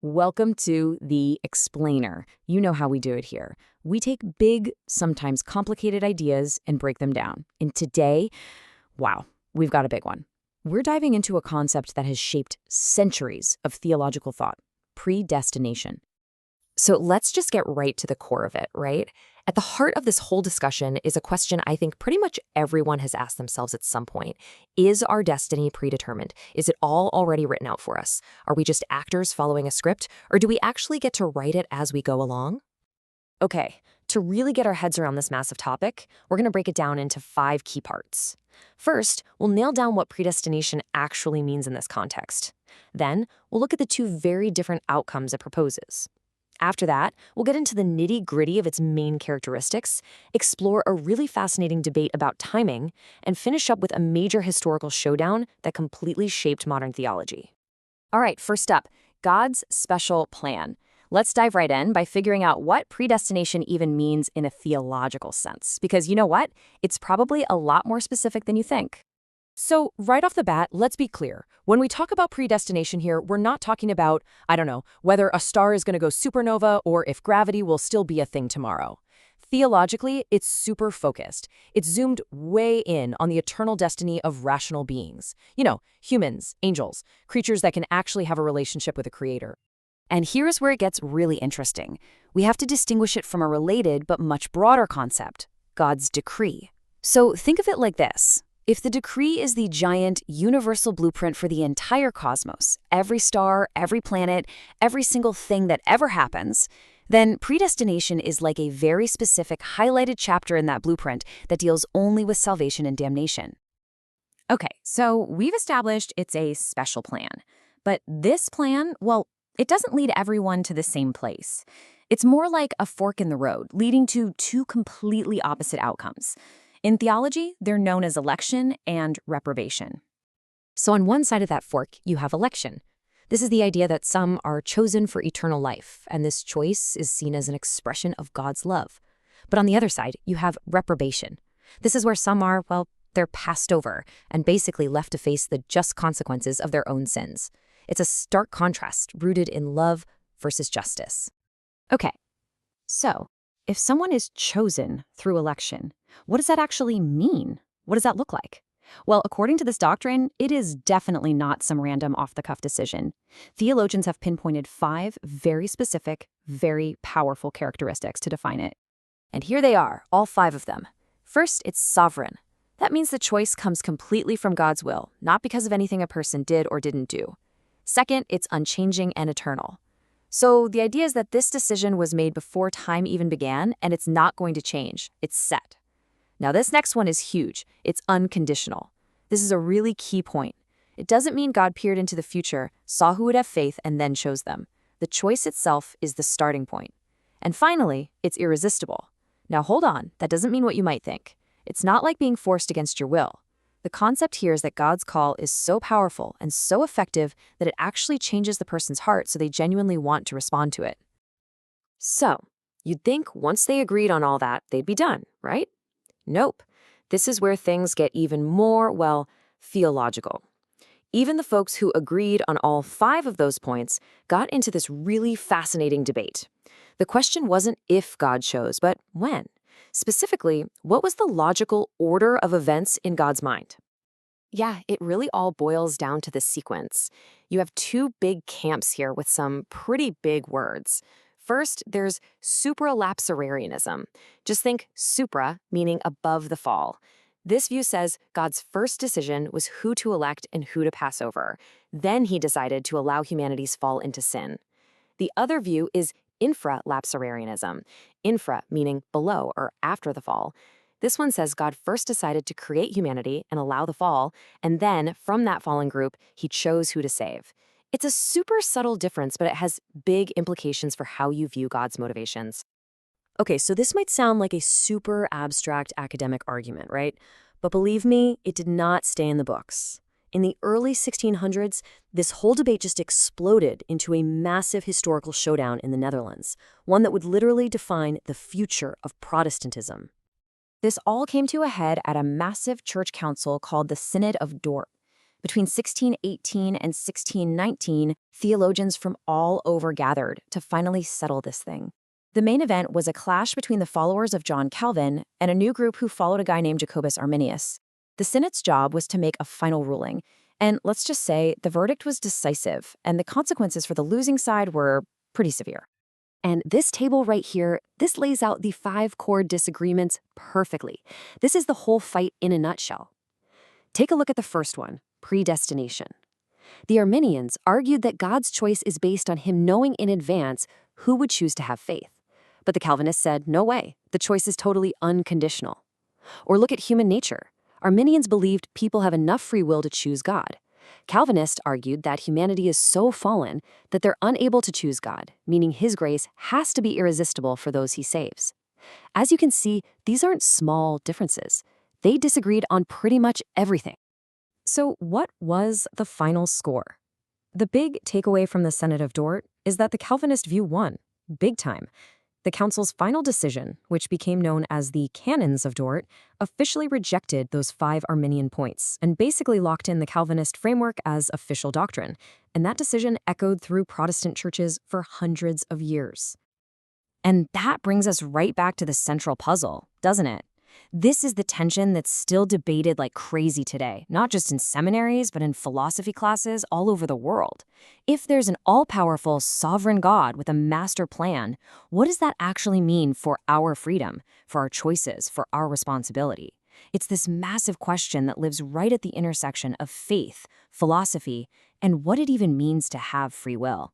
Welcome to The Explainer. You know how we do it here. We take big, sometimes complicated ideas and break them down. And today, wow, we've got a big one. We're diving into a concept that has shaped centuries of theological thought: predestination. So let's just get right to the core of it, right? At the heart of this whole discussion is a question I think pretty much everyone has asked themselves at some point. Is our destiny predetermined? Is it all already written out for us? Are we just actors following a script, or do we actually get to write it as we go along? Okay, to really get our heads around this massive topic, we're going to break it down into 5 key parts. First, we'll nail down what predestination actually means in this context. Then, we'll look at the 2 very different outcomes it proposes. After that, we'll get into the nitty-gritty of its main characteristics, explore a really fascinating debate about timing, and finish up with a major historical showdown that completely shaped modern theology. All right, first up, God's special plan. Let's dive right in by figuring out what predestination even means in a theological sense, because you know what? It's probably a lot more specific than you think. So right off the bat, let's be clear. When we talk about predestination here, we're not talking about, whether a star is going to go supernova or if gravity will still be a thing tomorrow. Theologically, it's super focused. It's zoomed way in on the eternal destiny of rational beings. Humans, angels, creatures that can actually have a relationship with a creator. And here's where it gets really interesting. We have to distinguish it from a related but much broader concept: God's decree. So think of it like this. If the decree is the giant, universal blueprint for the entire cosmos, every star, every planet, every single thing that ever happens, then predestination is like a very specific, highlighted chapter in that blueprint that deals only with salvation and damnation. Okay, so we've established it's a special plan. But this plan, well, it doesn't lead everyone to the same place. It's more like a fork in the road, leading to 2 completely opposite outcomes. In theology, they're known as election and reprobation. So on one side of that fork, you have election. This is the idea that some are chosen for eternal life, and this choice is seen as an expression of God's love. But on the other side, you have reprobation. This is where some are, they're passed over and basically left to face the just consequences of their own sins. It's a stark contrast rooted in love versus justice. Okay, so if someone is chosen through election, what does that actually mean? What does that look like? Well, according to this doctrine, it is definitely not some random off-the-cuff decision. Theologians have pinpointed 5 very specific, very powerful characteristics to define it. And here they are, all 5 of them. First, it's sovereign. That means the choice comes completely from God's will, not because of anything a person did or didn't do. Second, it's unchanging and eternal. So the idea is that this decision was made before time even began, and it's not going to change. It's set. Now, this next one is huge. It's unconditional. This is a really key point. It doesn't mean God peered into the future, saw who would have faith, and then chose them. The choice itself is the starting point. And finally, it's irresistible. Now, hold on. That doesn't mean what you might think. It's not like being forced against your will. The concept here is that God's call is so powerful and so effective that it actually changes the person's heart so they genuinely want to respond to it. So, you'd think once they agreed on all that, they'd be done, right? Nope. This is where things get even more, theological. Even the folks who agreed on all 5 of those points got into this really fascinating debate. The question wasn't if God chose, but when. Specifically, what was the logical order of events in God's mind? Yeah, it really all boils down to the sequence. You have 2 big camps here with some pretty big words. First, there's supralapsarianism. Just think supra, meaning above the fall. This view says God's first decision was who to elect and who to pass over. Then he decided to allow humanity's fall into sin. The other view is infralapsarianism. Infra meaning below or after the fall. This one says God first decided to create humanity and allow the fall, and then from that fallen group, he chose who to save. It's a super subtle difference, but it has big implications for how you view God's motivations. Okay, so this might sound like a super abstract academic argument, right? But believe me, it did not stay in the books. In the early 1600s, this whole debate just exploded into a massive historical showdown in the Netherlands, one that would literally define the future of Protestantism. This all came to a head at a massive church council called the Synod of Dort. Between 1618 and 1619, theologians from all over gathered to finally settle this thing. The main event was a clash between the followers of John Calvin and a new group who followed a guy named Jacobus Arminius. The Synode's job was to make a final ruling, and let's just say the verdict was decisive, and the consequences for the losing side were pretty severe. And this table right here, this lays out the 5 core disagreements perfectly. This is the whole fight in a nutshell. Take a look at the first one, predestination. The Arminians argued that God's choice is based on him knowing in advance who would choose to have faith. But the Calvinists said, no way, the choice is totally unconditional. Or look at human nature. Arminians believed people have enough free will to choose God. Calvinists argued that humanity is so fallen that they're unable to choose God, meaning his grace has to be irresistible for those he saves. As you can see, these aren't small differences. They disagreed on pretty much everything. So what was the final score? The big takeaway from the Synod of Dort is that the Calvinist view won, big time. The Council's final decision, which became known as the Canons of Dort, officially rejected those 5 Arminian points and basically locked in the Calvinist framework as official doctrine, and that decision echoed through Protestant churches for hundreds of years. And that brings us right back to the central puzzle, doesn't it? This is the tension that's still debated like crazy today, not just in seminaries, but in philosophy classes all over the world. If there's an all-powerful, sovereign God with a master plan, what does that actually mean for our freedom, for our choices, for our responsibility? It's this massive question that lives right at the intersection of faith, philosophy, and what it even means to have free will.